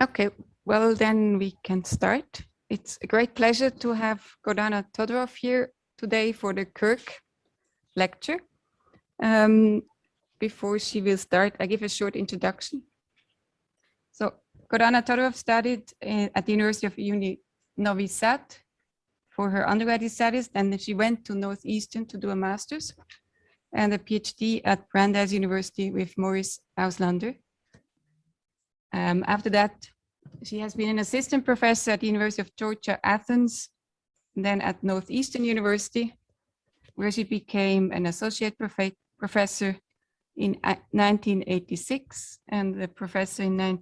Okay, well, then we can start. It's a great pleasure to have Gordana Todorov here today for the Kirk lecture. Before she will start, I give a short introduction. So Gordana Todorov studied at the University of Novi Sad for her undergraduate studies, and then she went to Northeastern to do a master's and a PhD at Brandeis University with Maurice Auslander. After that, she has been an assistant professor at the University of Georgia, Athens, then at Northeastern University, where she became an associate professor in 1986 and a professor in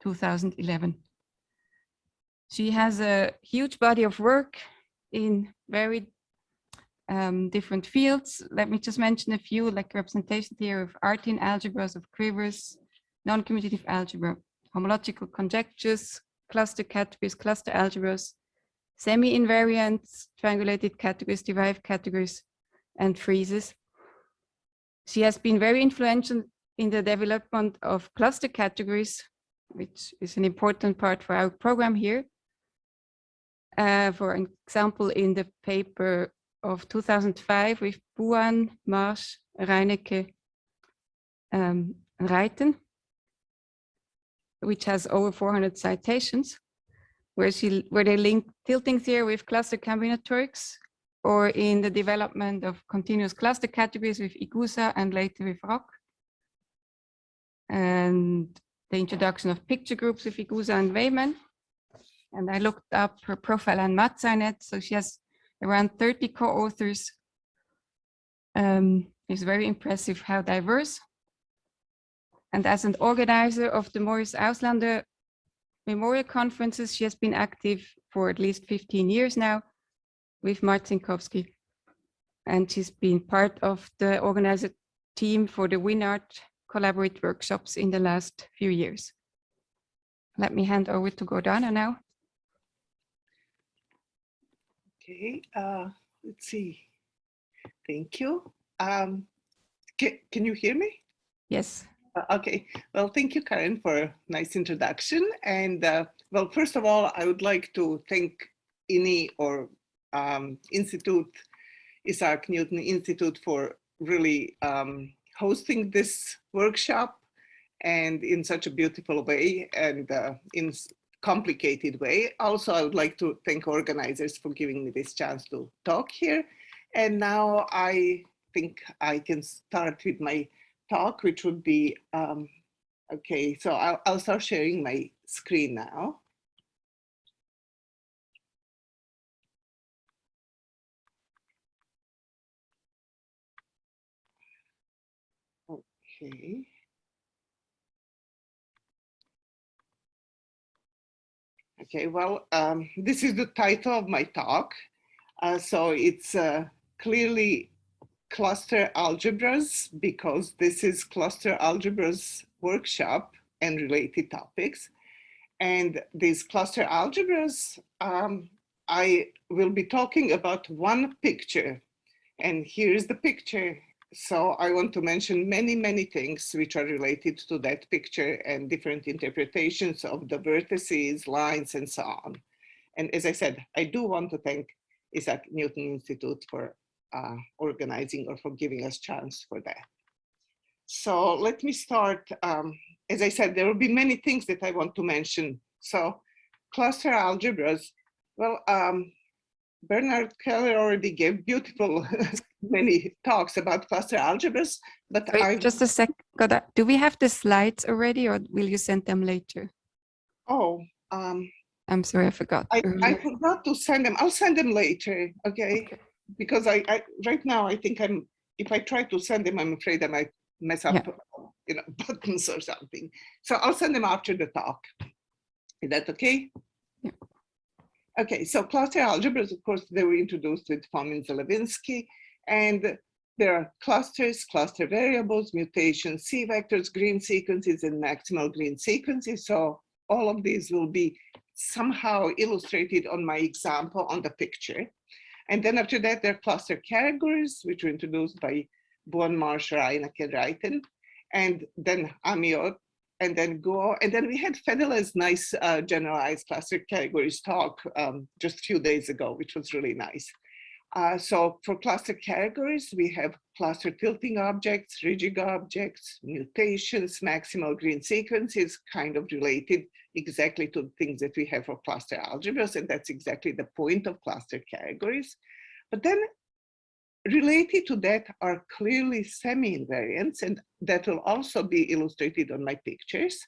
2011. She has a huge body of work in very different fields. Let me just mention a few, like representation theory of Artin algebras of Quivers, non-commutative algebra, homological conjectures, cluster categories, cluster algebras, semi-invariants, triangulated categories, derived categories, and freezes. She has been very influential in the development of cluster categories, which is an important part for our program here. For example, in the paper of 2005 with Buan, Marsh, Reinecke, and Reiten, which has over 400 citations, where they link tilting theory with cluster combinatorics, or in the development of continuous cluster categories with Igusa and later with Rock, and the introduction of picture groups with Igusa and Weyman. And I looked up her profile on Matzinet, so she has around 30 co-authors. It's very impressive how diverse. And as an organizer of the Maurice Auslander Memorial Conferences, she has been active for at least 15 years now with Marcinkowski. And she's been part of the organizer team for the WinArt Collaborate workshops in the last few years. Let me hand over to Gordana now. Okay, let's see. Thank you. Can you hear me? Yes. Okay, well, thank you, Karen, for a nice introduction. And well, first of all, I would like to thank INI or Institute, Isaac Newton Institute, for really hosting this workshop and in such a beautiful way and in complicated way. Also, I would like to thank organizers for giving me this chance to talk here. And now I think I can start with my talk, which would be, okay, so I'll start sharing my screen now. Okay. Okay, well, this is the title of my talk. So it's clearly cluster algebras, because this is cluster algebras workshop and related topics. And these cluster algebras, I will be talking about one picture. And here's the picture. So I want to mention many, many things which are related to that picture and different interpretations of the vertices, lines, and so on. And as I said, I do want to thank Isaac Newton Institute for organizing or for giving us chance for that. So let me start. As I said, there will be many things that I want to mention. So cluster algebras, well, Bernard Keller already gave beautiful many talks about cluster algebras, but wait, just a sec. Do we have the slides already, or will you send them later? Oh, I'm sorry, I forgot. I forgot to send them. I'll send them later, okay? Because I right now I think if I try to send them, I'm afraid I might mess up, you know, buttons or something. So I'll send them after the talk. Is that okay? Yeah. Okay, so cluster algebras, of course, they were introduced with Fomin and Zelevinsky, and there are clusters, cluster variables, mutations, C vectors, green sequences, and maximal green sequences. So all of these will be somehow illustrated on my example on the picture. And then after that, there are cluster categories, which were introduced by Buon, Marsh, Reinecke, and Reiten. And then Amiot and then go, and then we had Fedele's nice generalized cluster categories talk just a few days ago, which was really nice. So for cluster categories, we have cluster tilting objects, rigid objects, mutations, maximal green sequences, kind of related exactly to the things that we have for cluster algebras, and that's exactly the point of cluster categories. But then related to that are clearly semi-invariants, and that will also be illustrated on my pictures.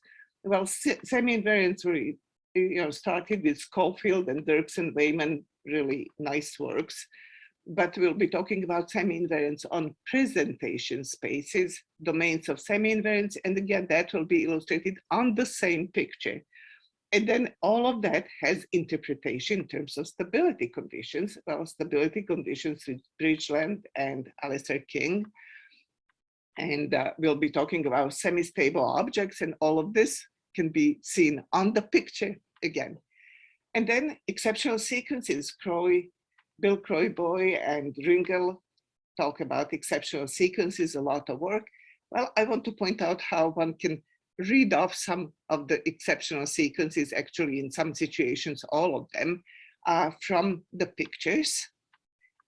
Well, semi-invariants were started with Schofield and Dirks and Wayman, really nice works. But we'll be talking about semi-invariants on presentation spaces, domains of semi-invariants, and again, that will be illustrated on the same picture. And then all of that has interpretation in terms of stability conditions. Well, stability conditions with Bridgeland and Alistair King. And we'll be talking about semi-stable objects, and all of this can be seen on the picture again. And then exceptional sequences, Bill Croy-Boy and Ringel talk about exceptional sequences, a lot of work. Well, I want to point out how one can read off some of the exceptional sequences, actually in some situations, all of them, from the pictures.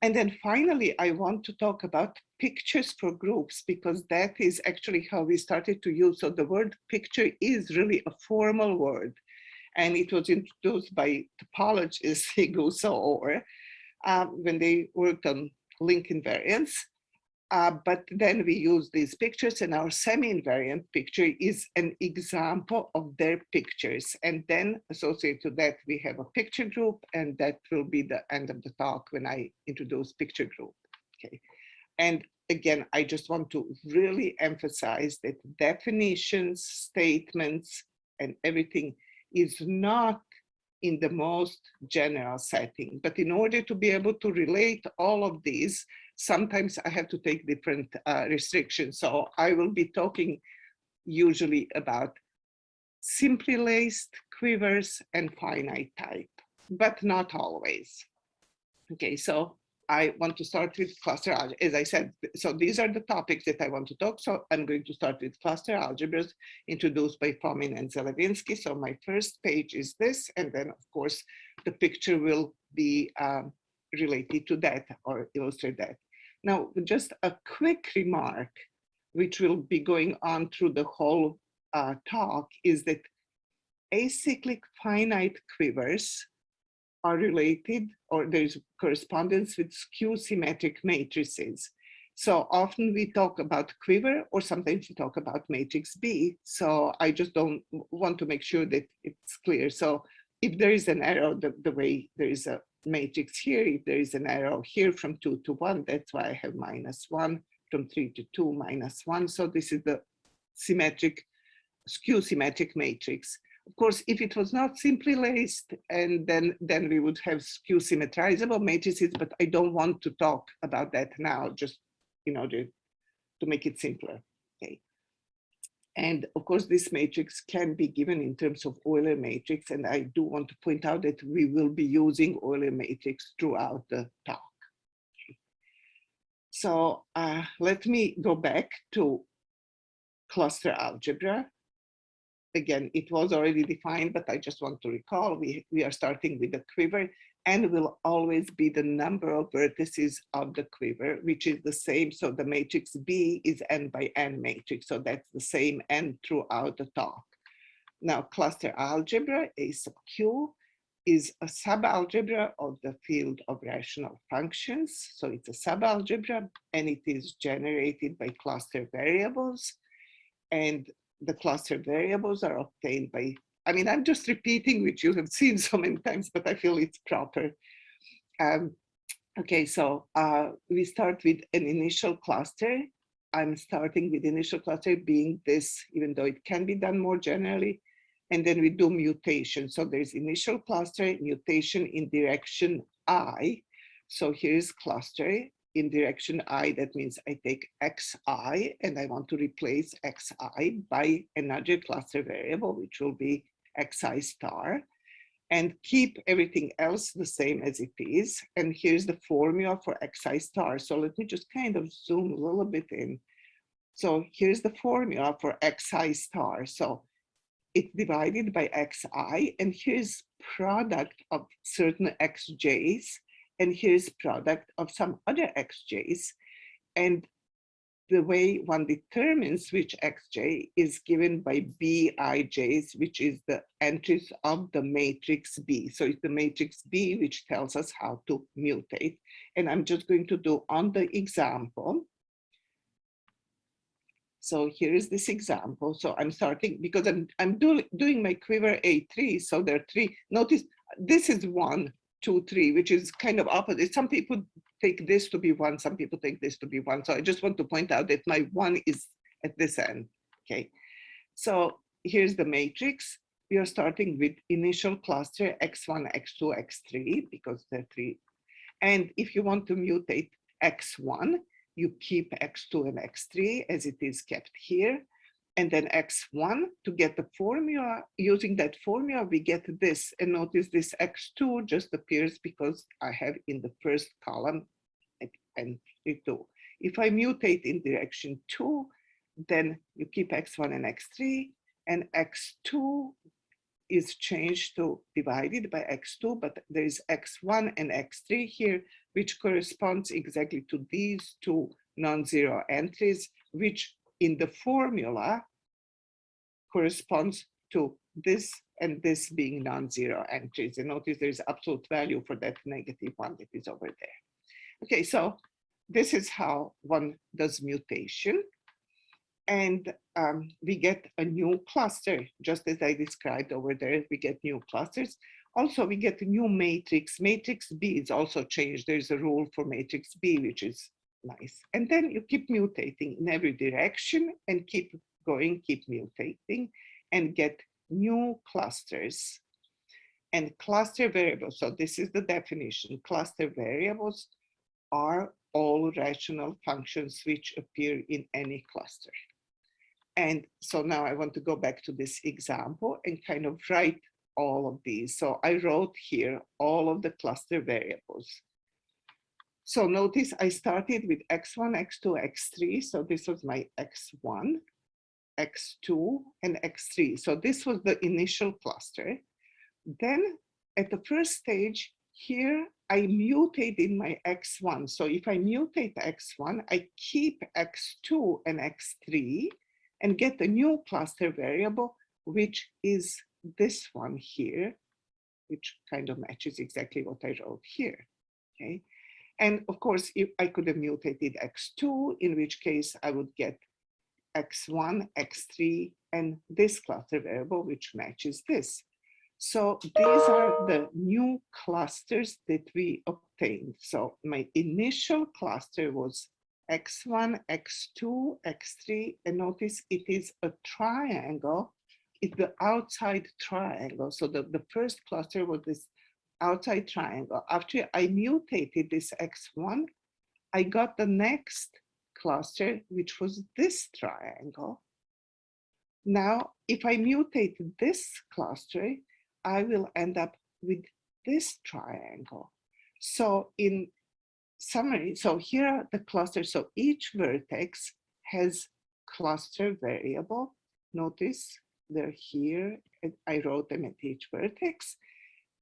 And then finally, I want to talk about pictures for groups, because that is actually how we started to use. So the word picture is really a formal word. And it was introduced by topologists Gusso when they worked on link invariants. But then we use these pictures, and our semi-invariant picture is an example of their pictures. And then associated to that, we have a picture group, and that will be the end of the talk when I introduce picture group. Okay. And again, I just want to really emphasize that definitions, statements, and everything is not in the most general setting. But in order to be able to relate all of these, sometimes I have to take different restrictions. So I will be talking usually about simply laced, quivers, and finite type, but not always. Okay, so I want to start with cluster algebra. As I said, so these are the topics that I want to talk. So I'm going to start with cluster algebras introduced by Fomin and Zelevinsky. So my first page is this, and then of course the picture will be related to that or illustrate that. Now, just a quick remark, which will be going on through the whole talk, is that acyclic finite quivers are related, or there's correspondence with skew symmetric matrices. So often we talk about quiver, or sometimes we talk about matrix B. So I just don't want to make sure that it's clear. So if there is an arrow, the way there is a matrix here, if there is an arrow here from 2 to 1, that's why I have -1, from 3 to 2, -1. So this is the symmetric, skew symmetric matrix. Of course, if it was not simply laced, and then we would have skew symmetrizable matrices, but I don't want to talk about that now, just in order to make it simpler. Okay. And of course, this matrix can be given in terms of Euler matrix, and I do want to point out that we will be using Euler matrix throughout the talk. Okay. So let me go back to cluster algebra. Again, it was already defined, but I just want to recall, we are starting with a quiver, and will always be the number of vertices of the quiver, which is the same. So the matrix B is n by n matrix. So that's the same n throughout the talk. Now, cluster algebra, A sub Q, is a subalgebra of the field of rational functions. So it's a subalgebra, and it is generated by cluster variables. And the cluster variables are obtained by, I mean, I'm just repeating which you have seen so many times, but I feel it's proper. Okay, so we start with an initial cluster. I'm starting with initial cluster being this, even though it can be done more generally. And then we do mutation. So there's initial cluster, mutation in direction I. So here's cluster. In direction I, that means I take xi, and I want to replace xi by another cluster variable, which will be xi star, and keep everything else the same as it is. And here's the formula for xi star. So let me just kind of zoom a little bit in. So here's the formula for xi star. So it's divided by xi, and here's product of certain xj's, and here's product of some other xj's. And the way one determines which xj is given by bij's, which is the entries of the matrix B. So it's the matrix B which tells us how to mutate. And I'm just going to do on the example. So here is this example. So I'm starting because I'm doing my quiver A3. So there are three. Notice this is 1, 2, 3, which is kind of opposite. Some people take this to be 1, some people take this to be 1. So I just want to point out that my 1 is at this end. Okay. So here's the matrix. We are starting with initial cluster x1, x2, x3 because they're 3. And if you want to mutate x1, you keep x2 and x3 as it is kept here. And then x1, to get the formula, using that formula, we get this. And notice this x2 just appears because I have in the first column entry 2. If I mutate in direction 2, then you keep x1 and x3, and x2 is changed to divided by x2, but there is x1 and x3 here, which corresponds exactly to these two non-zero entries, which in the formula corresponds to this and this being non-zero entries. And notice there's absolute value for that negative one that is over there. Okay, so this is how one does mutation. And we get a new cluster, just as I described over there, we get new clusters. Also, we get a new matrix. Matrix B is also changed. There's a rule for matrix B, which is nice. And then you keep mutating in every direction and keep going, keep mutating, and get new clusters. And cluster variables, so this is the definition. Cluster variables are all rational functions which appear in any cluster. And so now I want to go back to this example and kind of write all of these. So I wrote here all of the cluster variables. So notice I started with x1, x2, x3. So this was my x1, x2, and x3. So this was the initial cluster. Then at the first stage here, I mutate in my x1. So if I mutate x1, I keep x2 and x3 and get a new cluster variable, which is this one here, which kind of matches exactly what I wrote here, okay? And of course, if I could have mutated x2, in which case I would get x1, x3, and this cluster variable, which matches this. So these are the new clusters that we obtained. So my initial cluster was x1, x2, x3, and notice it is a triangle. It's the outside triangle. So the first cluster was this outside triangle. After I mutated this x1, I got the next cluster, which was this triangle. Now, if I mutate this cluster, I will end up with this triangle. So in summary, so here are the clusters. So each vertex has cluster variable. Notice they're here, and I wrote them at each vertex.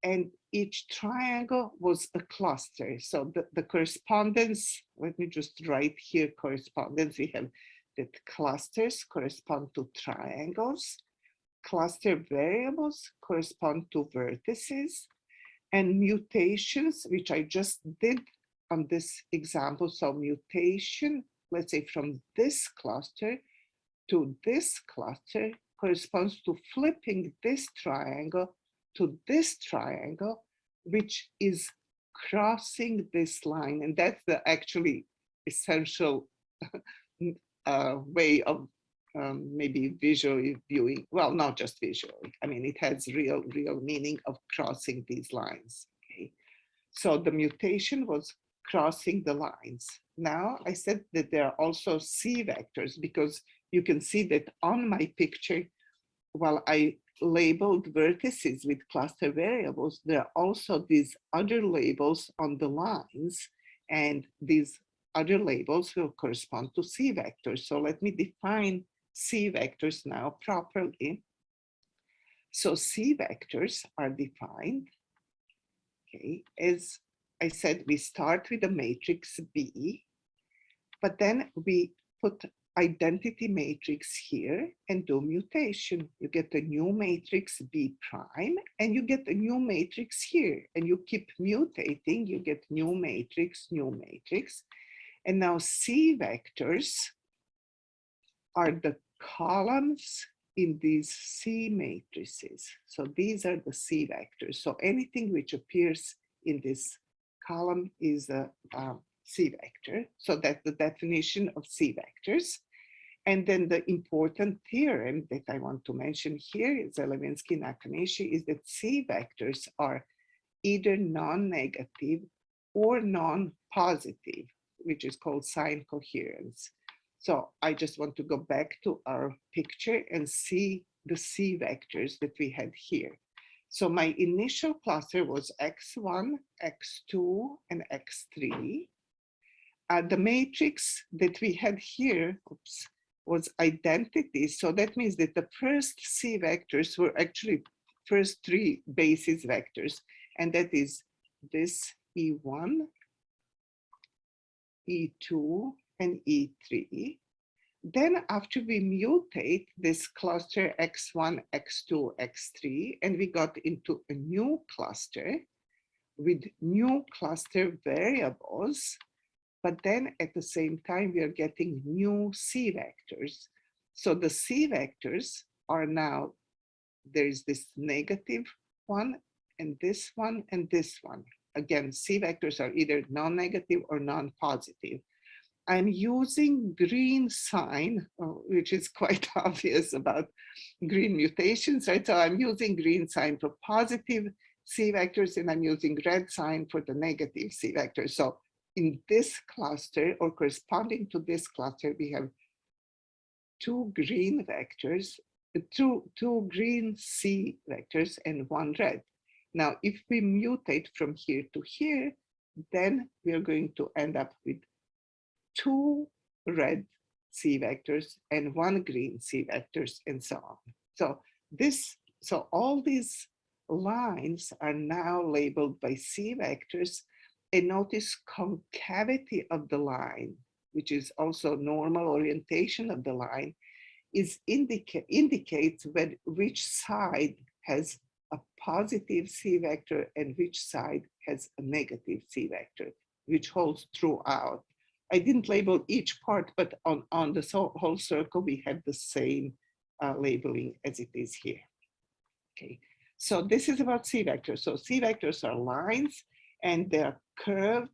And each triangle was a cluster. So the correspondence, let me just write here correspondence. We have that clusters correspond to triangles. Cluster variables correspond to vertices, and mutations, which I just did on this example. So mutation, let's say from this cluster to this cluster, corresponds to flipping this triangle to this triangle, which is crossing this line. And that's the actually essential way of maybe visually viewing, well, not just visually. I mean, it has real meaning of crossing these lines. Okay, so the mutation was crossing the lines. Now I said that there are also C vectors, because you can see that on my picture, while I labeled vertices with cluster variables, there are also these other labels on the lines, and these other labels will correspond to C vectors. So let me define C vectors now properly. So C vectors are defined, okay, as I said, we start with a matrix B, but then we put identity matrix here and do mutation. You get a new matrix B prime and you get a new matrix here, and you keep mutating, you get new matrix. And now C vectors are the columns in these C matrices. So these are the C vectors. So anything which appears in this column is a C vector. So that's the definition of C vectors. And then the important theorem that I want to mention here, Zelevinsky-Nakanishi, is that C vectors are either non-negative or non-positive, which is called sign coherence. So I just want to go back to our picture and see the C vectors that we had here. So my initial cluster was X1, X2, and X3. The matrix that we had here, was identity. So that means that the first C vectors were actually first three basis vectors, and that is this E1, E2, and E3. Then after we mutate this cluster X1, X2, X3, and we got into a new cluster with new cluster variables, but then at the same time, we are getting new C vectors. So the C vectors are now, there is this negative one, and this one, and this one. Again, C vectors are either non-negative or non-positive. I'm using green sign, which is quite obvious about green mutations, right? So I'm using green sign for positive C vectors, and I'm using red sign for the negative C vectors. So in this cluster, or corresponding to this cluster, we have two green vectors, two green C vectors and one red. Now, if we mutate from here to here, then we are going to end up with two red C vectors and one green C vectors, and so on. So all these lines are now labeled by C vectors, and notice concavity of the line, which is also normal orientation of the line, is indicates which side has a positive C vector and which side has a negative C vector, which holds throughout. I didn't label each part, but on the whole circle, we have the same labeling as it is here. Okay, so this is about C vectors. So C vectors are lines, and they're curved,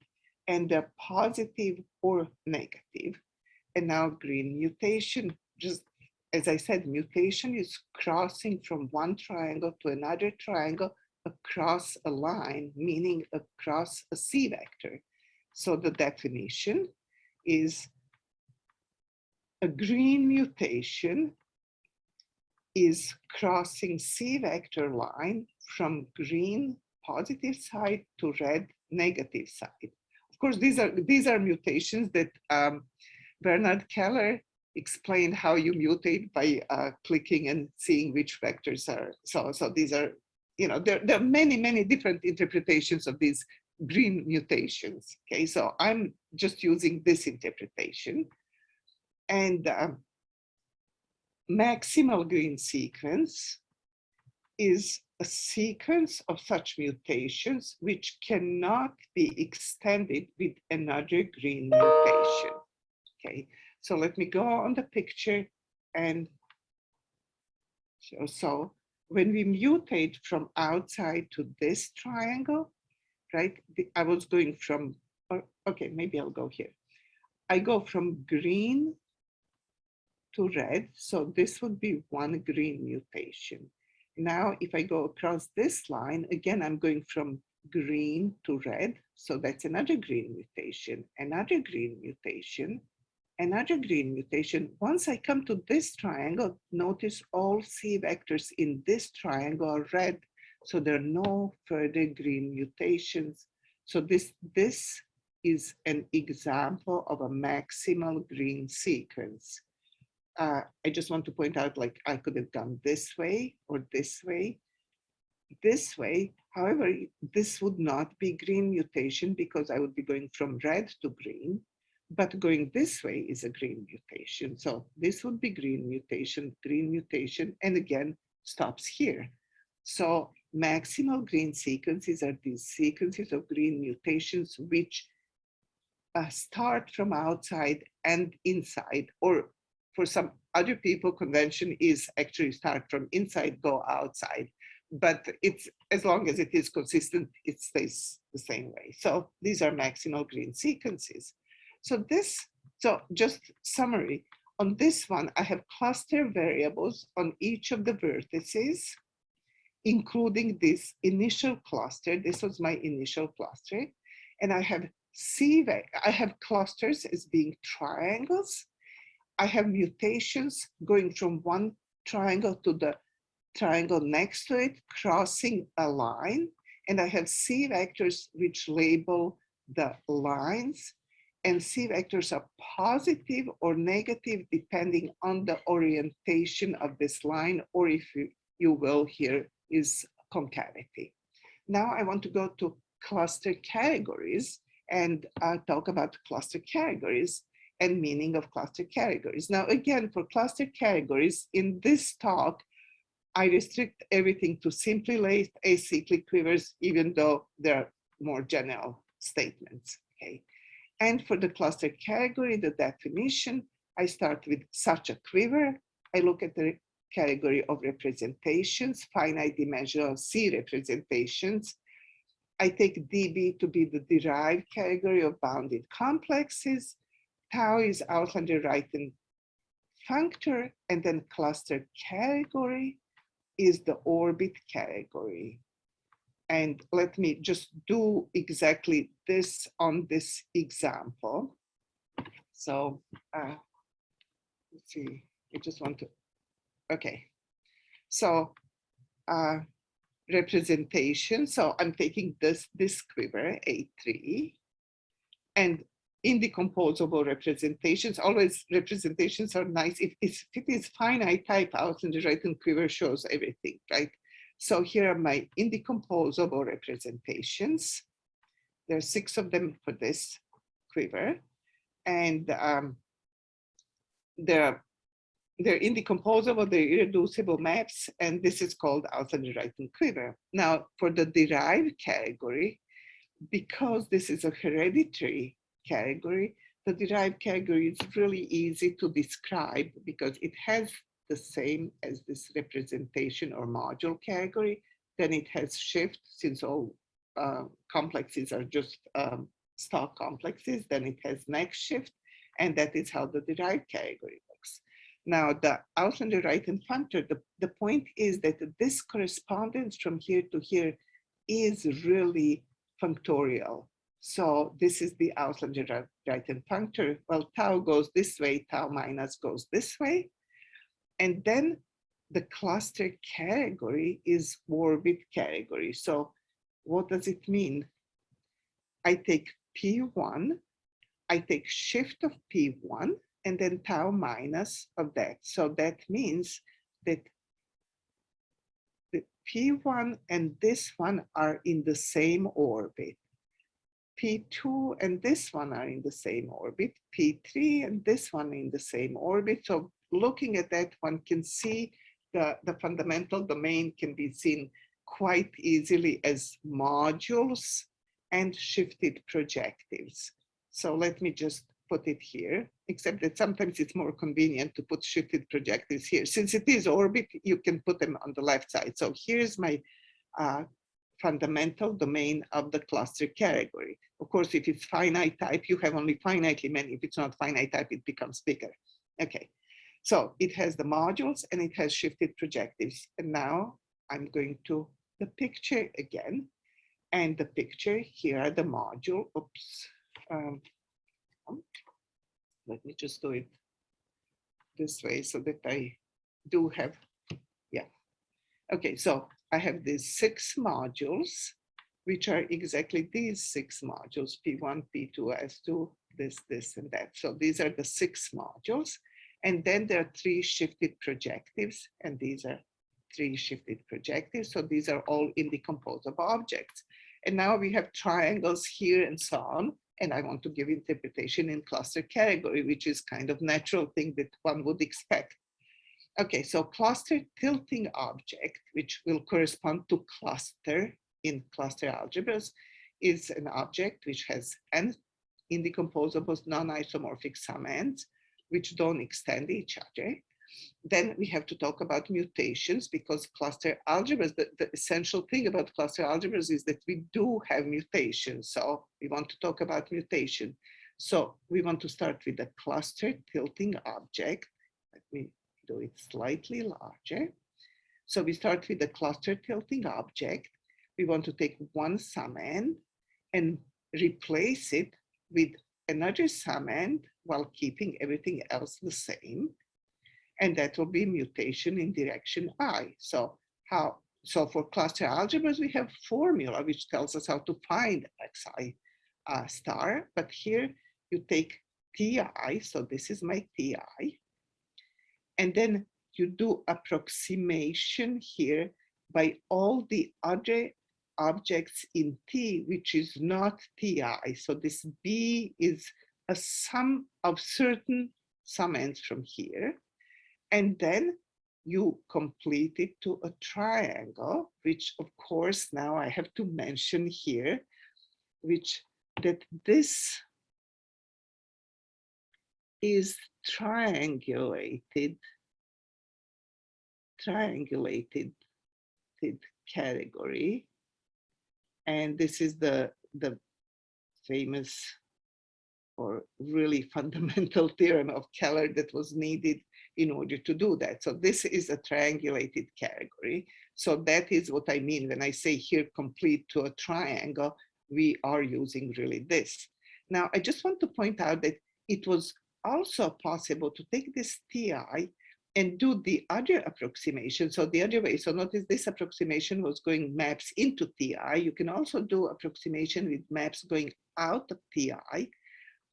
and they're positive or negative. And now green mutation, just as I said, mutation is crossing from one triangle to another triangle across a line, meaning across a C vector. So the definition is a green mutation is crossing C vector line from green positive side to red negative side. Of course, these are mutations that Bernard Keller explained how you mutate by clicking and seeing which vectors are. So these are, there are many different interpretations of these green mutations. Okay, so I'm just using this interpretation. And maximal green sequence is a sequence of such mutations which cannot be extended with another green mutation. Okay, so let me go on the picture and show. So when we mutate from outside to this triangle, right? I was going from, okay, maybe I'll go here. I go from green to red, so this would be one green mutation. Now, if I go across this line, again, I'm going from green to red, so that's another green mutation, another green mutation, another green mutation. Once I come to this triangle, notice all C vectors in this triangle are red, so there are no further green mutations. So this is an example of a maximal green sequence. I just want to point out, like, I could have gone this way or this way. This way, however, this would not be green mutation because I would be going from red to green, but going this way is a green mutation. So this would be green mutation, and again, stops here. So maximal green sequences are these sequences of green mutations which start from outside and inside, or for some other people, convention is actually start from inside, go outside. But it's, as long as it is consistent, it stays the same way. So these are maximal green sequences. So just summary, on this one, I have cluster variables on each of the vertices, including this initial cluster. This was my initial cluster. And I have I have clusters as being triangles. I have mutations going from one triangle to the triangle next to it, crossing a line. And I have C vectors which label the lines. And C vectors are positive or negative depending on the orientation of this line, or if you will, here is concavity. Now I want to go to cluster categories and talk about cluster categories and meaning of cluster categories. Now, again, for cluster categories, in this talk, I restrict everything to simply laced acyclic quivers, even though there are more general statements, okay? And for the cluster category, the definition, I start with such a quiver. I look at the category of representations, finite dimensional C representations. I take DB to be the derived category of bounded complexes. Tau is Auslander-Ruyten functor, and then cluster category is the orbit category. And let me just do exactly this on this example. So let's see, I just want to, okay. So representation, so I'm taking this quiver, A3, and indecomposable representations, always representations are nice. If it is finite type, Auslander-Ruyten quiver shows everything, right? So here are my indecomposable representations. There are 6 of them for this quiver. And they're indecomposable, they're irreducible maps, and this is called Auslander-Ruyten quiver. Now, for the derived category, because this is a hereditary category, the derived category is really easy to describe because it has the same as this representation or module category. Then it has shift, since all complexes are just stock complexes, then it has next shift, and that is how the derived category looks. Now, the Auslander-Ruyten functor, the point is that this correspondence from here to here is really functorial. So this is the Auslander-Ruyten functor. Well, tau goes this way, tau minus goes this way. And then the cluster category is orbit category. So what does it mean? I take P1, I take shift of P1, and then tau minus of that. So that means that the P1 and this one are in the same orbit. P2 and this one are in the same orbit. P3 and this one in the same orbit. So looking at that, one can see the fundamental domain can be seen quite easily as modules and shifted projectives. So let me just put it here, except that sometimes it's more convenient to put shifted projectives here. Since it is orbit, you can put them on the left side. So here's my fundamental domain of the cluster category. Of course, if it's finite type, you have only finitely many. If it's not finite type, it becomes bigger. Okay, so it has the modules and it has shifted projectives. And now I'm going to the picture again. And the picture, here are the module. Oops. Let me just do it this way so that I do have, yeah. Okay, so I have these 6 modules, which are exactly these 6 modules, P1, P2, S2, this, and that. So these are the 6 modules. And then there are 3 shifted projectives, and these are 3 shifted projectives. So these are all indecomposable objects. And now we have triangles here and so on. And I want to give interpretation in cluster category, which is kind of natural thing that one would expect. Okay, so cluster tilting object, which will correspond to cluster in cluster algebras, is an object which has n indecomposable non-isomorphic summands, which don't extend each other. Then we have to talk about mutations, because cluster algebras, the essential thing about cluster algebras is that we do have mutations. So we want to talk about mutation. So we want to start with the cluster tilting object. Let me do it slightly larger. So we start with the cluster tilting object. We want to take one summand and replace it with another summand while keeping everything else the same. And that will be mutation in direction I. So for cluster algebras, we have formula which tells us how to find xi star, but here you take ti, so this is my ti, and then you do approximation here by all the other objects in T, which is not Ti. So this B is a sum of certain summands from here. And then you complete it to a triangle, which of course now I have to mention here, that this is triangulated category. And this is the famous or really fundamental theorem of Keller that was needed in order to do that. So this is a triangulated category. So that is what I mean when I say here complete to a triangle, we are using really this. Now, I just want to point out that it was also possible to take this TI and do the other approximation. So the other way, so notice this approximation was going maps into TI. You can also do approximation with maps going out of TI,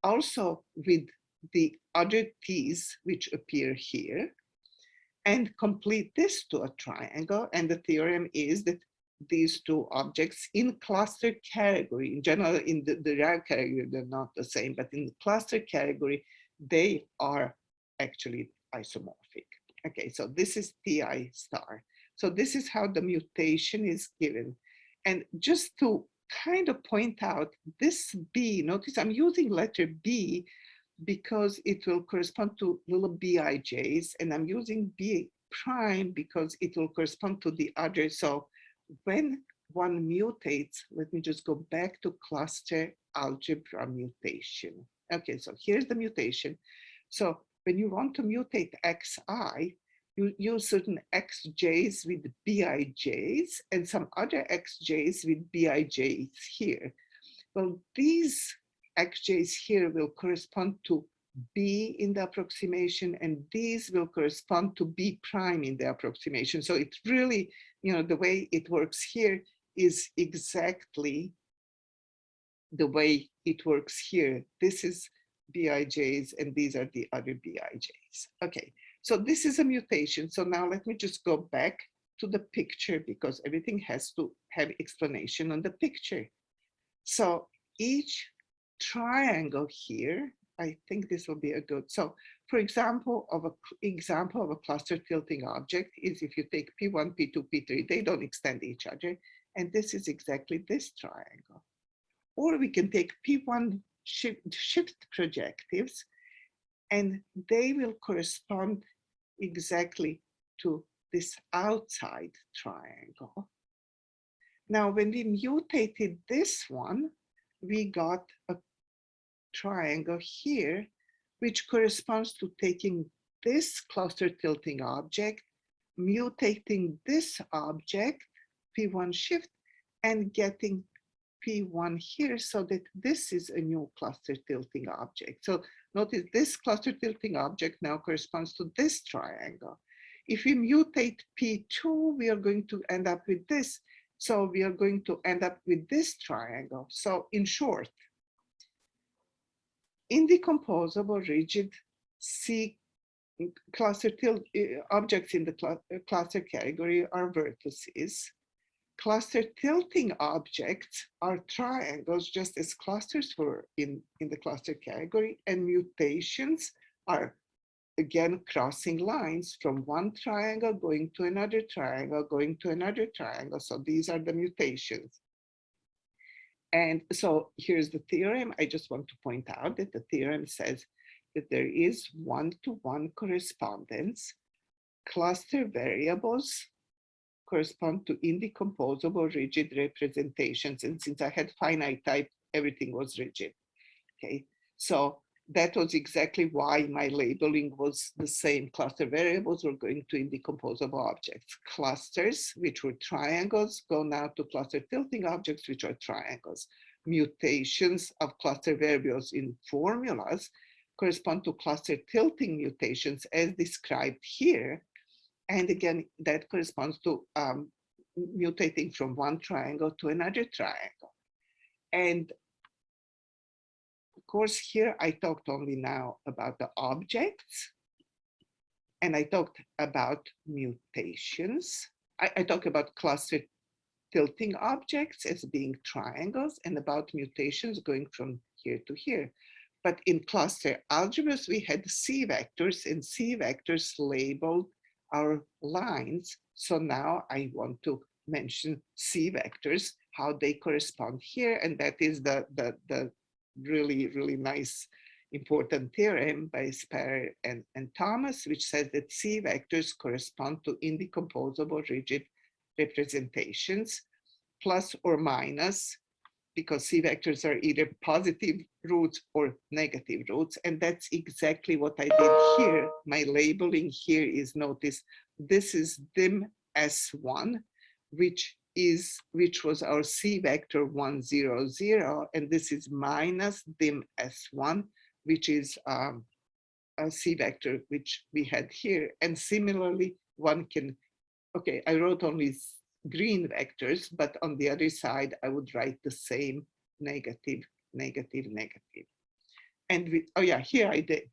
also with the other T's which appear here, and complete this to a triangle. And the theorem is that these two objects in cluster category, in general, in the real category, they're not the same, but in the cluster category, they are actually isomorphic. Okay, so this is Ti star. So this is how the mutation is given. And just to kind of point out this B, notice I'm using letter B because it will correspond to little bij's, and I'm using B prime because it will correspond to the other. So when one mutates, let me just go back to cluster algebra mutation. Okay, so here's the mutation. So when you want to mutate xi, you use certain xj's with bij's and some other xj's with bij's here. Well, these xj's here will correspond to B in the approximation, and these will correspond to B prime in the approximation. So it's really, the way it works here is exactly the way it works here. This is bij's and these are the other bij's. Okay, so this is a mutation. So now let me just go back to the picture because everything has to have explanation on the picture. So each triangle here, I think this will be a good, so for example of a cluster tilting object is if you take P1, P2, P3, they don't extend each other. And this is exactly this triangle. Or we can take P1 shift projectives and they will correspond exactly to this outside triangle. Now, when we mutated this one, we got a triangle here, which corresponds to taking this cluster tilting object, mutating this object, P1 shift, and getting P1 here so that this is a new cluster tilting object. So notice this cluster tilting object now corresponds to this triangle. If we mutate P2, we are going to end up with this. So we are going to end up with this triangle. So in short, indecomposable rigid C cluster objects in the cluster category are vertices. Cluster tilting objects are triangles, just as clusters were in the cluster category, and mutations are, again, crossing lines from one triangle, going to another triangle, going to another triangle. So these are the mutations. And so here's the theorem. I just want to point out that the theorem says that there is one-to-one correspondence. Cluster variables correspond to indecomposable rigid representations. And since I had finite type, everything was rigid. Okay, so that was exactly why my labeling was the same. Cluster variables were going to indecomposable objects. Clusters, which were triangles, go now to cluster tilting objects, which are triangles. Mutations of cluster variables in formulas correspond to cluster tilting mutations as described here. And again, that corresponds to mutating from one triangle to another triangle. And of course, here I talked only now about the objects, and I talked about mutations. I talked about cluster tilting objects as being triangles and about mutations going from here to here. But in cluster algebras, we had C vectors, and C vectors labeled our lines. So now I want to mention C vectors, how they correspond here. And that is the really, really nice, important theorem by Sperry and Thomas, which says that C vectors correspond to indecomposable rigid representations, plus or minus, because C vectors are either positive roots or negative roots. And that's exactly what I did here. My labeling here is, notice, this is dim S1, which was our C vector 1, 0, 0. And this is minus dim S1, which is a C vector, which we had here. And similarly, one can, okay, I wrote only green vectors, but on the other side, I would write the same negative, negative, negative. And oh yeah, here I did.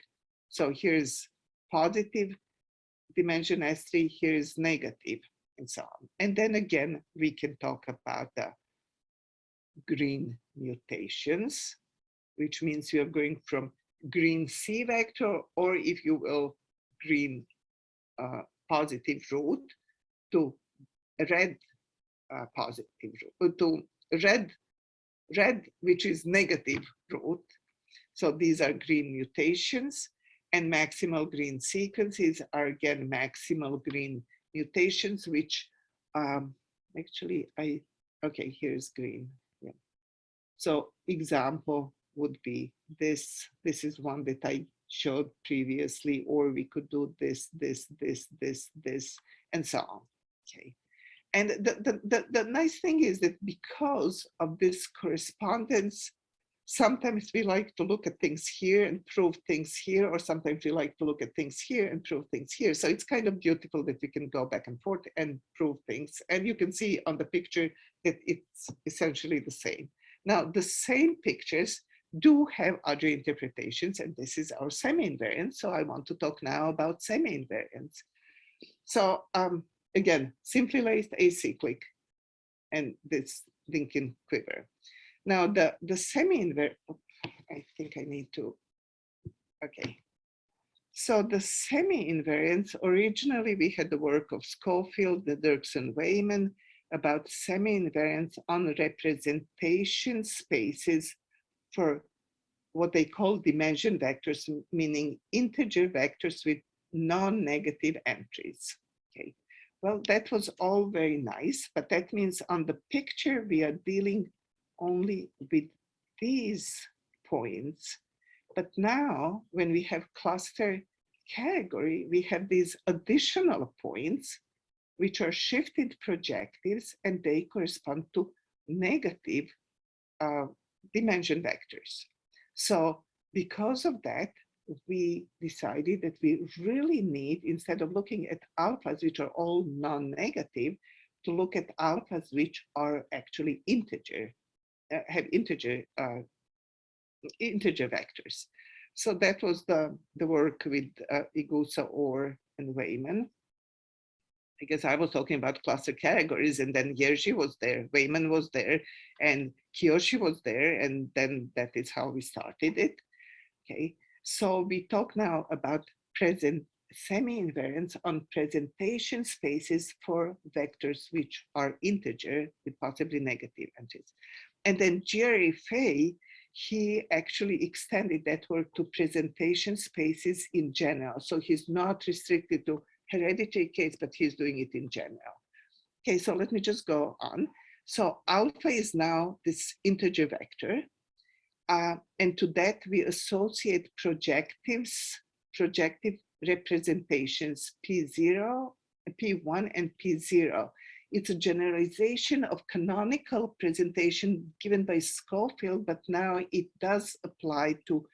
So here's positive dimension S3, here's negative, and so on. And then again, we can talk about the green mutations, which means we are going from green C vector, or if you will, green positive root, to red positive root, to red, which is negative root. So these are green mutations, and maximal green sequences are again maximal green mutations, which actually okay, here's green. Yeah. So example would be this. This is one that I showed previously, or we could do this, this, this, this, this, and so on. Okay. And the nice thing is that because of this correspondence, sometimes we like to look at things here and prove things here, or sometimes we like to look at things here and prove things here. So it's kind of beautiful that we can go back and forth and prove things. And you can see on the picture that it's essentially the same. Now, the same pictures do have other interpretations, and this is our semi-invariant. So I want to talk now about semi-invariants. So again, simply laced acyclic, and this Lincoln quiver. Now the semi-invariant, I think I need to, okay. So the semi-invariants, originally we had the work of Schofield, the Dirksen-Weyman, about semi-invariants on representation spaces for what they call dimension vectors, meaning integer vectors with non-negative entries. Okay. Well, that was all very nice, but that means on the picture, we are dealing only with these points. But now when we have cluster category, we have these additional points, which are shifted projectives, and they correspond to negative dimension vectors. So because of that, we decided that we really need, instead of looking at alphas, which are all non-negative, to look at alphas which are actually integer, have integer vectors. So that was the work with Igusa, Orr, and Wayman. I guess I was talking about cluster categories, and then Jerzy was there, Wayman was there, and Kiyoshi was there, and then that is how we started it. Okay, so we talk now about present semi-invariants on presentation spaces for vectors which are integer with possibly negative entries. And then Jerry Fay, he actually extended that work to presentation spaces in general. So he's not restricted to hereditary case, but he's doing it in general. Okay, so let me just go on. So alpha is now this integer vector. And to that we associate projective representations P0, P1, and P0. It's a generalization of canonical presentation given by Schofield, but now it does apply to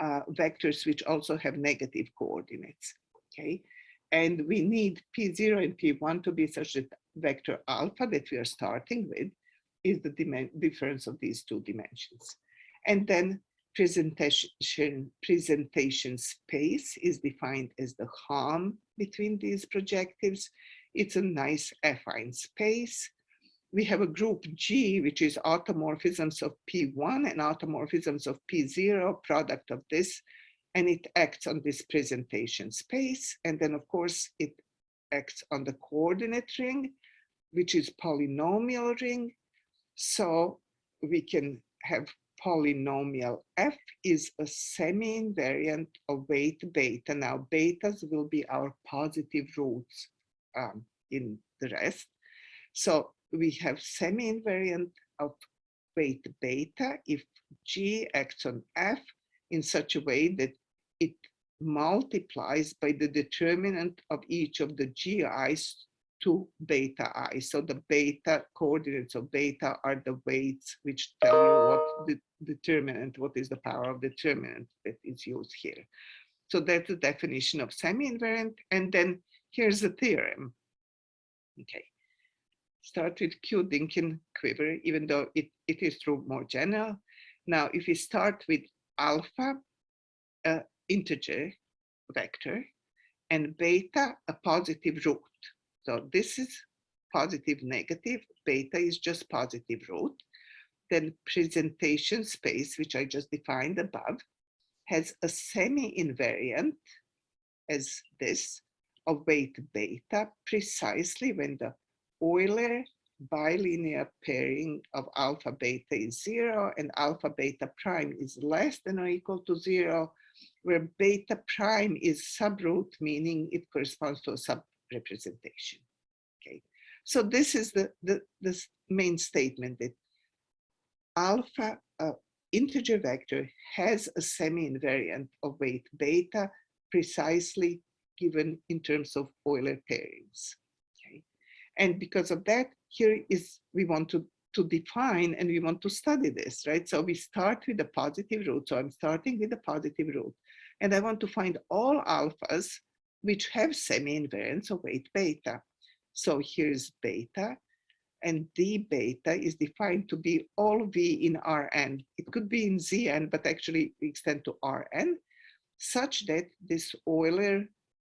vectors which also have negative coordinates. Okay, and we need P0 and P1 to be such that vector alpha that we are starting with is the difference of these two dimensions. And then presentation space is defined as the Hom between these projectives. It's a nice affine space. We have a group G, which is automorphisms of P1 and automorphisms of P0, product of this, and it acts on this presentation space. And then of course it acts on the coordinate ring, which is polynomial ring. So we can have polynomial F is a semi-invariant of weight beta. Now betas will be our positive roots in the rest. So we have semi-invariant of weight beta if G acts on F in such a way that it multiplies by the determinant of each of the GIs to beta I. So the beta coordinates of beta are the weights which tell you what the determinant, what is the power of determinant that is used here. So that's the definition of semi-invariant. And then here's the theorem. Okay, start with Q Dinkin quiver, even though it is true more general. Now, if we start with alpha, integer vector, and beta, a positive root. So this is positive, negative, beta is just positive root. Then presentation space, which I just defined above, has a semi-invariant as this of weight beta, precisely when the Euler bilinear pairing of alpha beta is 0 and alpha beta prime is less than or equal to 0, where beta prime is subroot, meaning it corresponds to a sub-representation. Okay, so this is the main statement, that alpha integer vector has a semi-invariant of weight beta, precisely given in terms of Euler pairings. Okay, and because of that, here is we want to define and we want to study this, right? So we start with a positive root. So I'm starting with a positive root, and I want to find all alphas which have semi-invariants of weight beta. So here's beta, and d beta is defined to be all v in Rn. It could be in Zn, but actually we extend to Rn, such that this Euler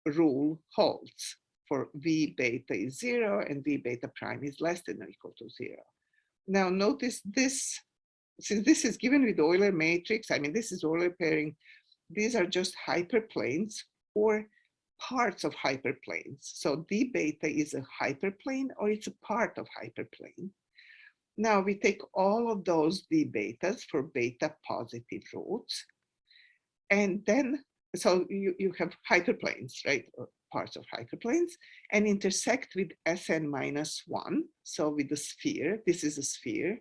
rule holds for v beta is 0 and v beta prime is less than or equal to 0. Now notice this, since this is given with Euler matrix, I mean, this is Euler pairing, these are just hyperplanes or parts of hyperplanes. So d beta is a hyperplane or it's a part of hyperplane. Now we take all of those d betas for beta positive roots, and then so you have hyperplanes, right, or parts of hyperplanes, and intersect with Sn minus 1, so with the sphere. This is a sphere,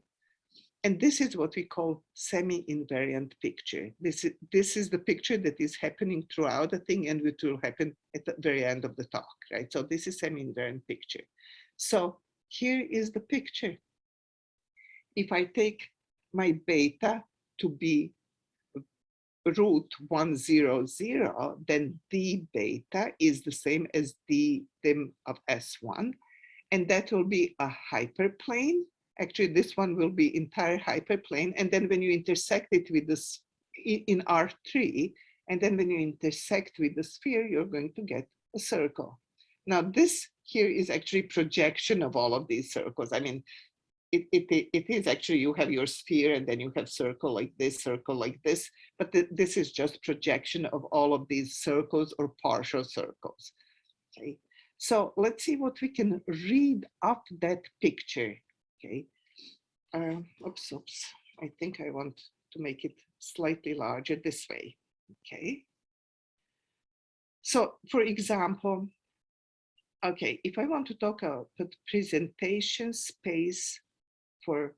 and this is what we call semi-invariant picture. This is the picture that is happening throughout the thing and which will happen at the very end of the talk, right? So this is semi-invariant picture. So here is the picture. If I take my beta to be root 1, 0, 0, then d beta is the same as d dim of S1, and that will be a hyperplane. Actually, this one will be entire hyperplane, and then when you intersect it with this in R3, and then when you intersect with the sphere, you're going to get a circle. Now this here is actually projection of all of these circles. I mean, it is actually, you have your sphere and then you have circle like this, but this is just projection of all of these circles or partial circles. Okay, so let's see what we can read up that picture. Okay, oops, I think I want to make it slightly larger this way. Okay, so for example, okay, if I want to talk about the presentation space for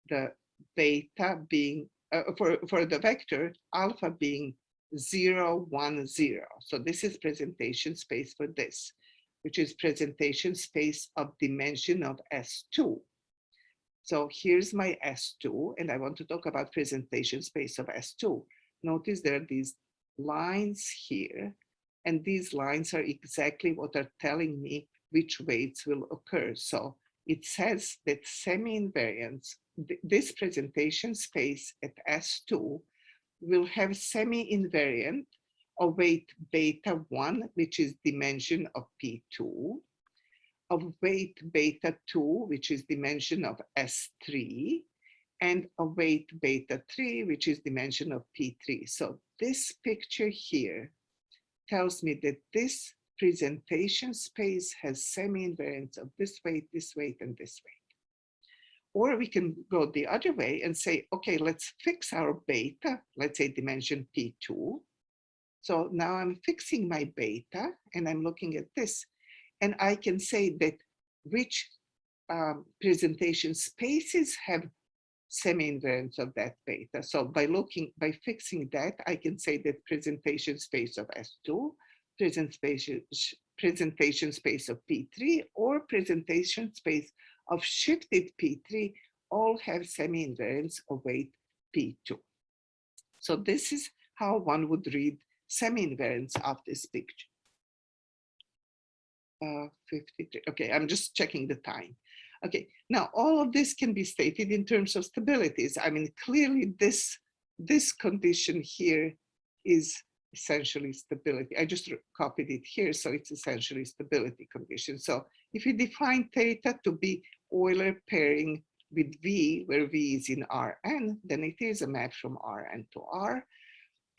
the beta being, for the vector alpha being 0, 1, 0. So this is presentation space for this, which is presentation space of dimension of S2. So here's my S2, and I want to talk about presentation space of S2. Notice there are these lines here, and these lines are exactly what are telling me which weights will occur. So it says that semi-invariants, this presentation space at S2 will have semi-invariant of weight beta 1, which is dimension of P2, of weight beta 2, which is dimension of S3, and of weight beta 3, which is dimension of P3. So this picture here tells me that this presentation space has semi-invariants of this weight, and this weight. Or we can go the other way and say, okay, let's fix our beta, let's say dimension P2. So now I'm fixing my beta and I'm looking at this, and I can say that which presentation spaces have semi-invariants of that beta. So by fixing that, I can say that presentation space of S2, presentation space of P3, or presentation space of shifted P3 all have semi-invariants of weight P2. So this is how one would read semi-invariants of this picture. 53. Okay, I'm just checking the time. Okay, now all of this can be stated in terms of stabilities. I mean, clearly this condition here is essentially stability. I just copied it here, so it's essentially stability condition. So if you define theta to be Euler pairing with V, where V is in Rn, then it is a map from Rn to R.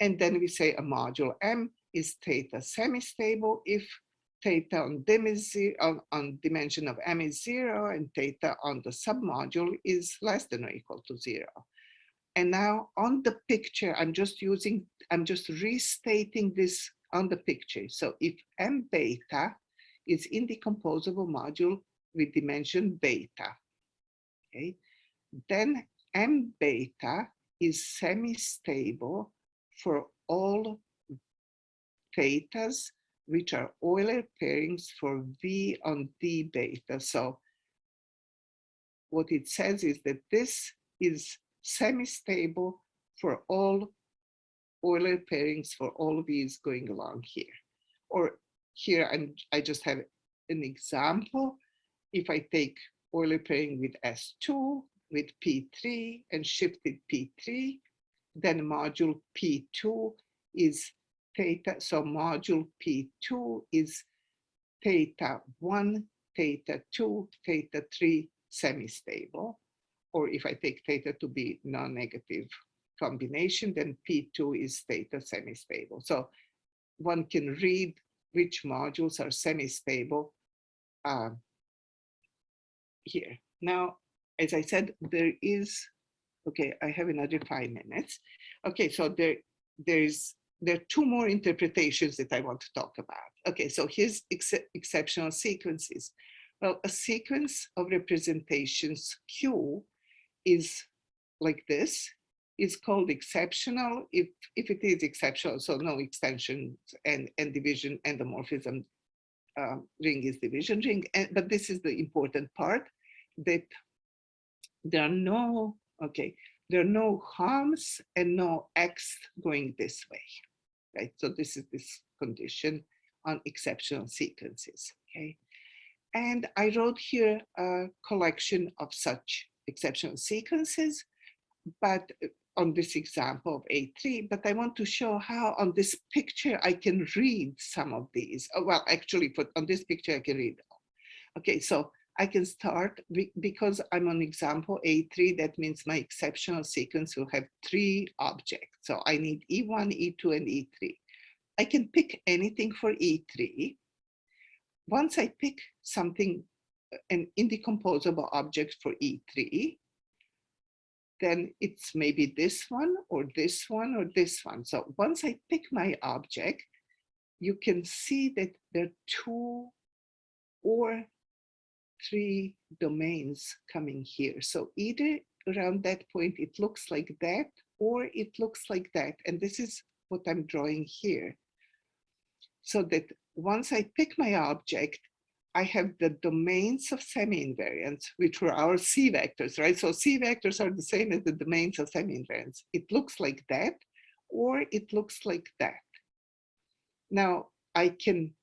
And then we say a module M is theta semi-stable if theta on dimension of M is 0 and theta on the submodule is less than or equal to 0. And now on the picture, I'm just restating this on the picture. So if M beta is indecomposable module with dimension beta, okay, then M beta is semi-stable for all thetas which are Euler pairings for V on D beta. So what it says is that this is semi-stable for all Euler pairings for all V's going along here. Or here, I just have an example. If I take Euler pairing with S2, with P3 and shifted P3, then module P2 is theta. So module P2 is theta 1, theta 2, theta 3 semi-stable. Or if I take theta to be non-negative combination, then P2 is theta semi-stable. So one can read which modules are semi-stable here. Now, as I said, there is, okay, I have another 5 minutes. Okay, so there are 2 more interpretations that I want to talk about. Okay, so here's exceptional sequences. Well, a sequence of representations Q is like this, is called exceptional if it is exceptional, so no extensions and division endomorphism ring is division ring. But this is the important part, that there are no, okay, there are no harms and no X going this way, right? So this is this condition on exceptional sequences, okay? And I wrote here a collection of such exceptional sequences, but on this example of A3, but I want to show how on this picture I can read some of these. Well, actually, on this picture I can read. Okay, so I can start because I'm on example A3. That means my exceptional sequence will have 3 objects. So I need E1, E2, and E3. I can pick anything for E3. Once I pick something, an indecomposable object for E3, then it's maybe this one or this one or this one. So once I pick my object, you can see that there are 2 or 3 domains coming here. So either around that point it looks like that, or it looks like that. And this is what I'm drawing here. So that once I pick my object, I have the domains of semi-invariants, which were our C vectors, right? So C vectors are the same as the domains of semi-invariants. It looks like that, or it looks like that. Now I can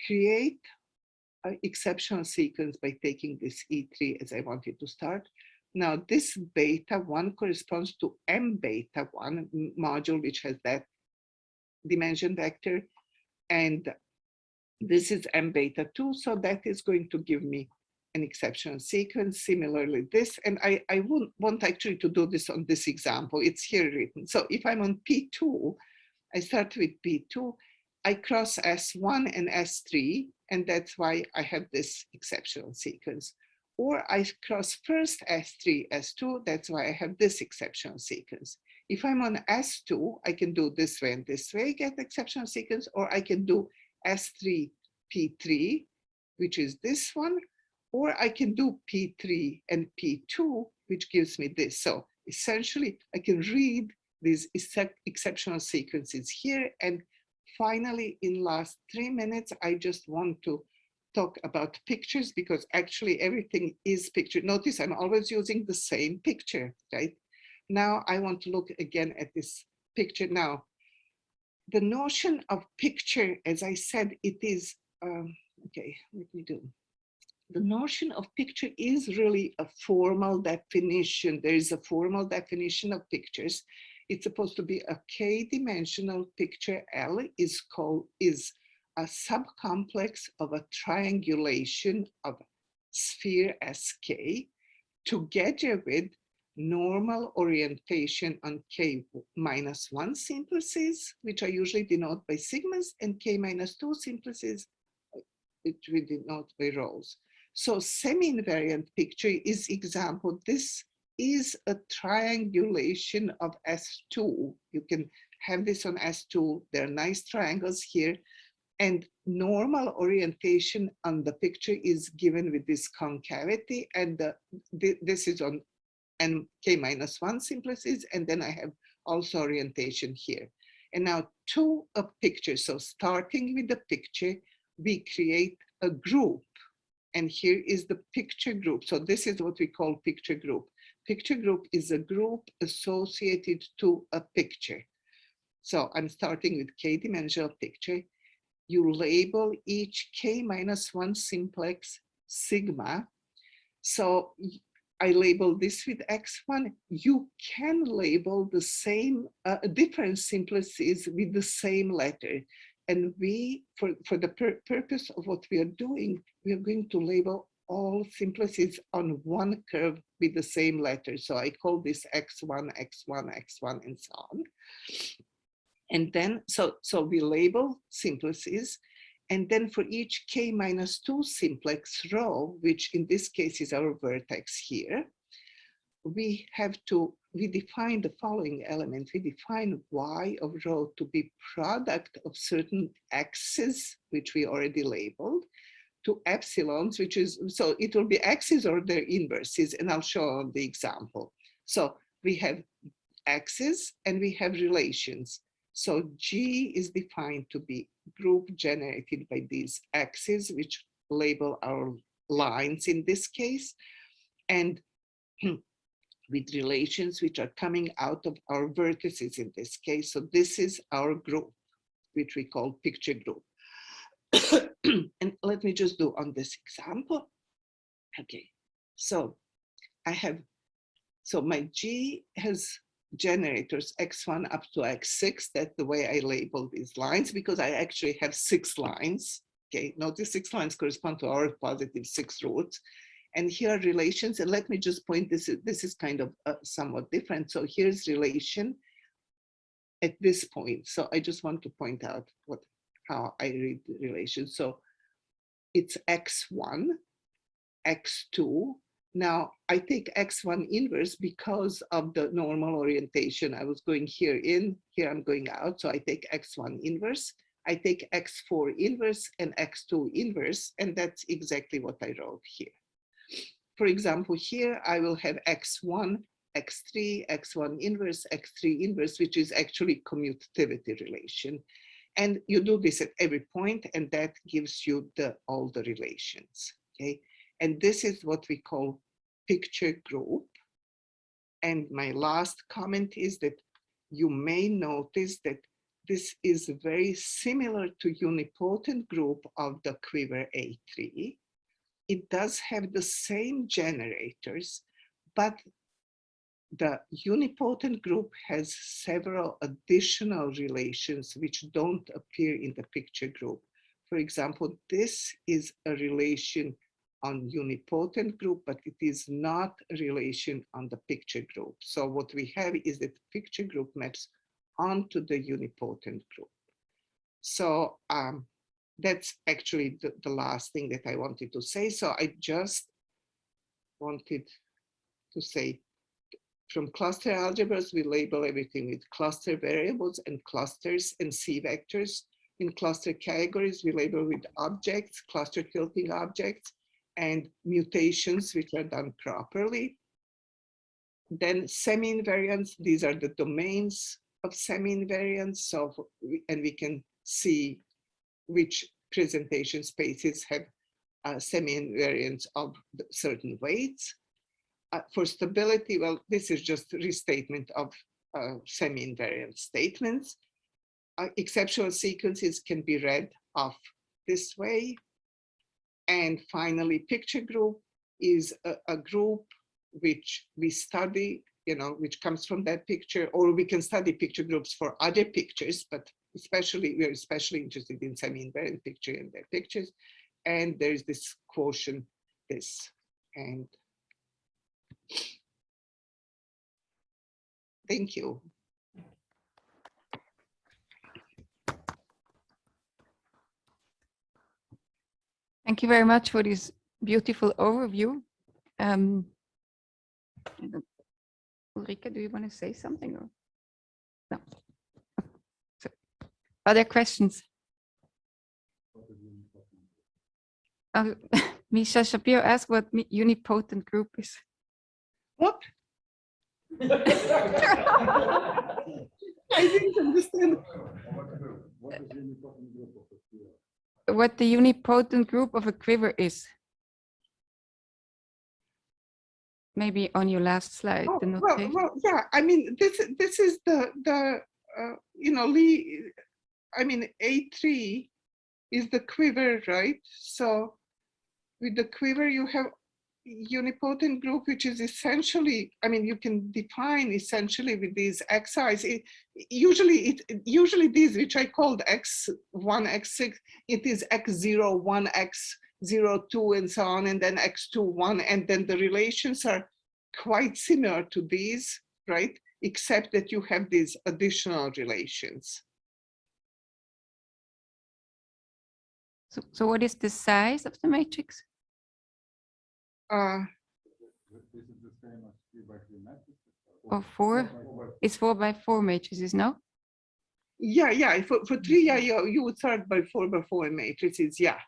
create an exceptional sequence by taking this E3 as I wanted to start. Now this beta 1 corresponds to M beta 1 module, which has that dimension vector. And this is M beta 2, so that is going to give me an exceptional sequence. Similarly this, and I wouldn't want actually to do this on this example, it's here written. So if I'm on P2, I start with P2, I cross S1 and S3, and that's why I have this exceptional sequence. Or I cross first S3, S2, that's why I have this exceptional sequence. If I'm on S2, I can do this way and this way, get exceptional sequence, or I can do S3, P3, which is this one, or I can do P3 and P2, which gives me this. So essentially, I can read these exceptional sequences here. And finally, in last 3 minutes, I just want to talk about pictures, because actually everything is picture. Notice I'm always using the same picture, right? Now I want to look again at this picture. Now, the notion of picture, as I said, it is, okay, let me do. The notion of picture is really a formal definition. There is a formal definition of pictures. It's supposed to be a k-dimensional picture. L is a subcomplex of a triangulation of sphere Sk together with normal orientation on k-1 simplices, which are usually denoted by sigmas, and k-2 simplices, which we denote by rows. So semi-invariant picture is example. This is a triangulation of S2. You can have this on S2. There are nice triangles here. And normal orientation on the picture is given with this concavity. And this is on and k-1 simplices, and then I have also orientation here. And now to a picture. So starting with the picture, we create a group. And here is the picture group. So this is what we call picture group. Picture group is a group associated to a picture. So I'm starting with k-dimensional picture. You label each k-1 simplex sigma. So I label this with x1. You can label the same different simplices with the same letter. And we, for the purpose of what we are doing, we are going to label all simplices on one curve with the same letter. So I call this x1, x1, x1, and so on. And then, so we label simplices. And then for each k-2 simplex row, which in this case is our vertex here, we define the following element. We define y of row to be product of certain x's, which we already labeled, to epsilons, which is, so it will be x's or their inverses, and I'll show on the example. So we have x's and we have relations. So G is defined to be group generated by these x's, which label our lines in this case, and with relations which are coming out of our vertices in this case. So this is our group, which we call picture group. And let me just do on this example. Okay, so I have, so my G has generators x1 up to x6. That's the way I label these lines, because I actually have 6 lines. Okay, notice 6 lines correspond to our positive 6 roots. And here are relations, and let me just point this is kind of somewhat different. So here's relation at this point. So I just want to point out how I read the relation. So it's x1, x2. Now I take x1 inverse because of the normal orientation. I was going here in, here I'm going out. So I take x1 inverse. I take x4 inverse and x2 inverse, and that's exactly what I wrote here. For example, here I will have x1, x3, x1 inverse, x3 inverse, which is actually commutativity relation. And you do this at every point, and that gives you all the relations, okay? And this is what we call picture group. And my last comment is that you may notice that this is very similar to unipotent group of the quiver A3. It does have the same generators, but the unipotent group has several additional relations which don't appear in the picture group. For example, this is a relation on unipotent group, but it is not a relation on the picture group. So what we have is that the picture group maps onto the unipotent group. So that's actually the last thing that I wanted to say. So I just wanted to say, from cluster algebras, we label everything with cluster variables and clusters and C vectors. In cluster categories, we label with objects, cluster tilting objects, and mutations, which are done properly. Then semi-invariants, these are the domains of semi-invariants. So, and we can see which presentation spaces have semi-invariants of certain weights. For stability, well, this is just restatement of semi-invariant statements. Exceptional sequences can be read off this way. And finally, picture group is a group which we study, which comes from that picture, or we can study picture groups for other pictures, but we're especially interested in semi-invariant picture and their pictures. And there's this quotient, this, and thank you. Thank you very much for this beautiful overview. Ulrike, do you want to say something? Or? No. So, other questions? Misha Shapiro asked what unipotent group is. What? I didn't understand. What the unipotent group of a quiver is. Maybe on your last slide. Oh, the notation. well, yeah. I mean, this is Lee. I mean, A3 is the quiver, right? So with the quiver, you have unipotent group, which is essentially, I mean, you can define essentially with these xi's. Usually these, which I called x1, x6, it is x01, x02, and so on, and then x21, and then the relations are quite similar to these, right? Except that you have these additional relations. So what is the size of the matrix? This is the same as 3x3 matrix. Or 4? It's 4x4 matrices, no? Yeah. For 3, yeah, you would start by 4x4 matrices. Yeah.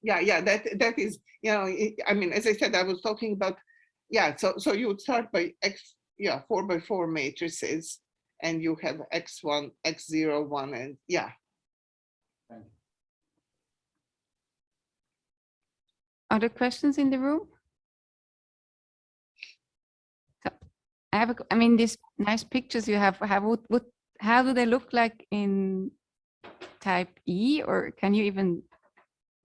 That is, I mean, as I said, I was talking about, yeah. So you would start by 4x4 matrices, and you have x1, x0, 1, and yeah. Thank you. Other questions in the room? So I mean, these nice pictures you have, how do they look like in type E, or can you even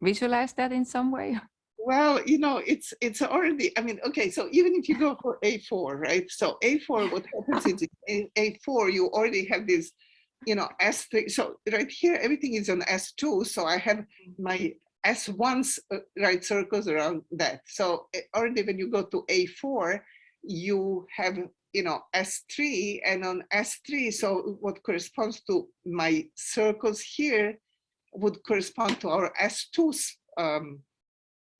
visualize that in some way? Well, you know, it's already, I mean, okay, so even if you go for A4, right? So A4, what happens is in A4, you already have this, you know, S3. So right here, everything is on S2. So I have my S1s, right, circles around that. So already when you go to A4, you have, you know, S3, and on S3, so what corresponds to my circles here would correspond to our S2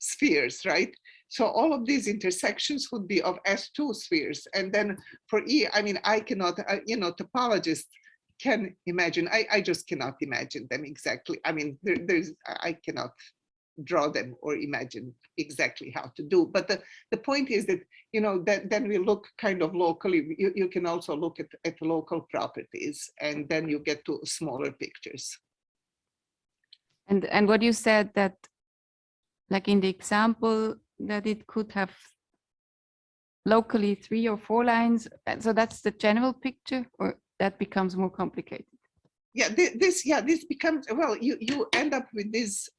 spheres, right? So all of these intersections would be of S2 spheres. And then for E, I mean, I cannot, you know, topologists can imagine, I just cannot imagine them exactly. I mean, I cannot draw them or imagine exactly how to do. But the point is that, you know, that then we look kind of locally, you can also look at local properties, and then you get to smaller pictures. And what you said that, like in the example, that it could have locally 3 or 4 lines. So that's the general picture, or that becomes more complicated? Yeah, this becomes, well, you end up with these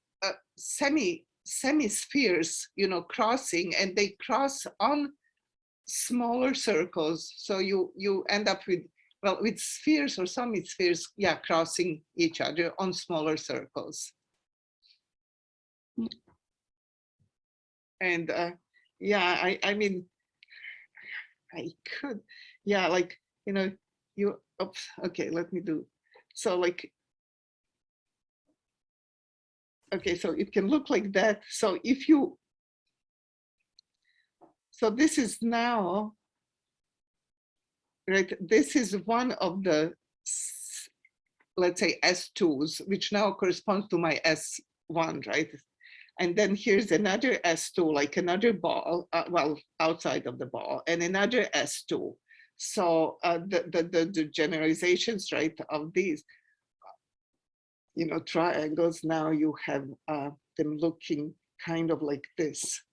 semi-spheres, you know, crossing, and they cross on smaller circles. So you end up with, well, with spheres or semi-spheres, yeah, crossing each other on smaller circles. Yeah. And yeah, I mean, I could, yeah, like, you know, oops, okay, let me do, so like, okay, so it can look like that. So if you, so this is now, right, this is one of the, let's say S2s, which now corresponds to my S1, right? And then here's another S2, like another ball, well, outside of the ball, and another S2. So the generalizations, right, of these, you know, triangles, now you have them looking kind of like this.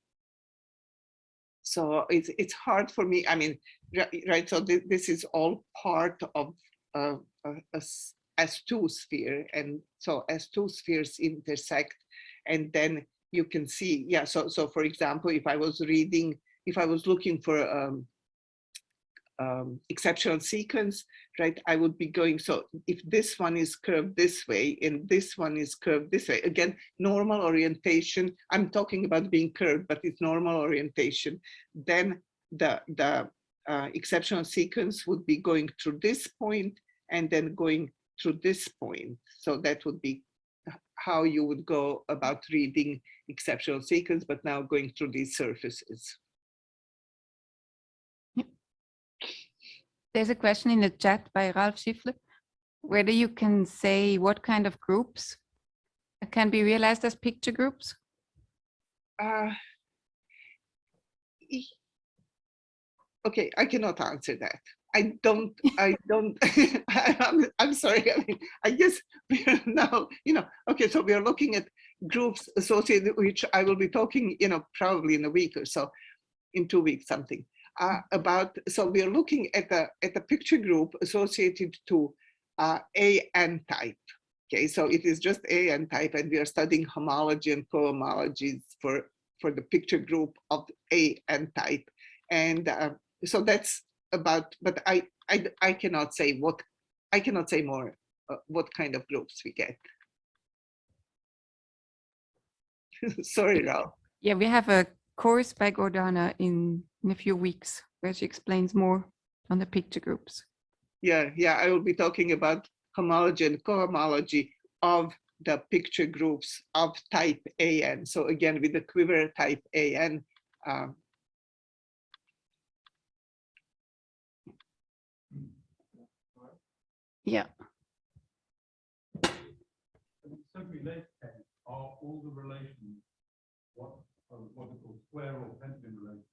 So it's hard for me, I mean, right, so this is all part of a S2 sphere, and so S2 spheres intersect, and then you can see, yeah, so for example, if I was looking for exceptional sequence, right, I would be going, so if this one is curved this way and this one is curved this way, again, normal orientation, I'm talking about being curved, but it's normal orientation, then the exceptional sequence would be going through this point and then going through this point. So that would be how you would go about reading exceptional sequence, but now going through these surfaces. There's a question in the chat by Ralph Schiffler, whether you can say what kind of groups can be realized as picture groups? Okay, I cannot answer that. I don't, I'm sorry. I mean, I guess we are now, you know, okay, so we are looking at groups associated, which I will be talking, you know, probably in a week or so, in 2 weeks, something. About, so we are looking at a picture group associated to AN type. Okay, so it is just AN type, and we are studying homology and cohomologies for the picture group of AN type. And so that's about, but I cannot say what, I cannot say more what kind of groups we get. Sorry, Ralph. Yeah, we have a course by Gordana in a few weeks where she explains more on the picture groups. Yeah, I will be talking about homology and cohomology of the picture groups of type AN. So again, with the quiver type AN. Yeah. Semi-late case are all the relations what are called square or pentagon relations.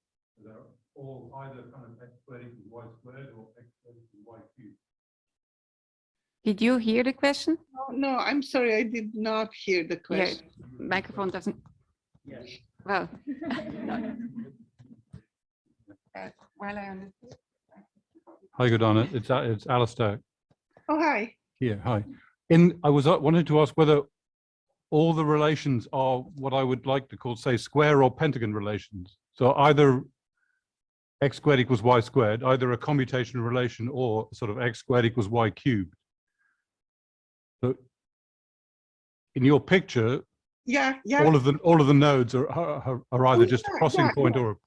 They're all either kind of x squared equals y squared or x squared equals y cubed. Did you hear the question? No, I'm sorry, I did not hear the question. Yeah, microphone doesn't. Yes. Well, while I understood. Hi, Gordana. It's Alistair Oh, hi. here. Hi. I wanted to ask whether all the relations are what I would like to call, say, square or pentagon relations. So either x squared equals y squared, either a commutational relation or sort of x squared equals y cubed. So in your picture, Yeah. all of the nodes are either Oh, just a yeah, crossing point or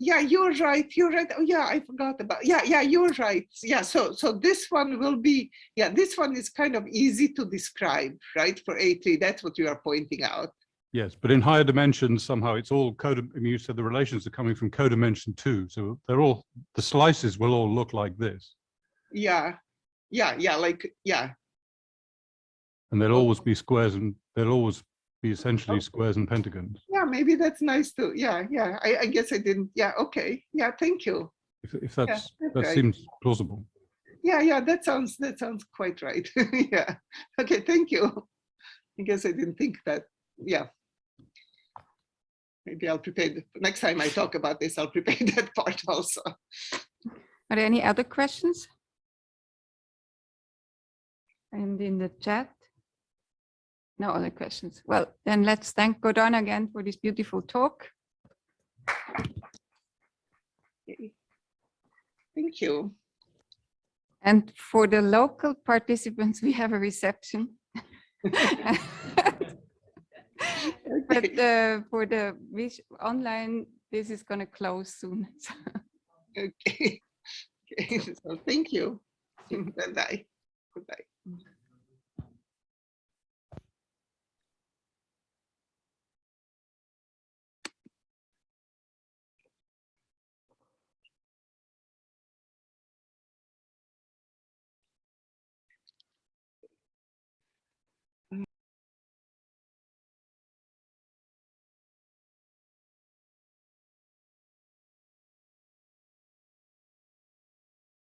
yeah, you're right. Oh, yeah, I forgot about. Yeah, you're right. Yeah, so this one will be. Yeah, this one is kind of easy to describe, right? For A3, that's what you are pointing out. yes, but in higher dimensions somehow it's all I mean, you said the relations are coming from codimension 2, so they're all, the slices will all look like this. Yeah, like yeah. And they'll always be squares, and they'll always be essentially squares and pentagons. Yeah, maybe that's nice too. Yeah. I guess I didn't. Yeah, okay. Yeah, thank you. If that's Yeah, that right. seems plausible. Yeah, that sounds quite right. Yeah. Okay, thank you. I guess I didn't think that. Yeah. Maybe I'll prepare next time I talk about this, I'll prepare that part also. Are there any other questions? And in the chat? No other questions. Well, then let's thank Gordana again for this beautiful talk. Okay. Thank you. And for the local participants, we have a reception. But for the online, this is going to close soon. Okay. So thank you. Bye-bye. Goodbye.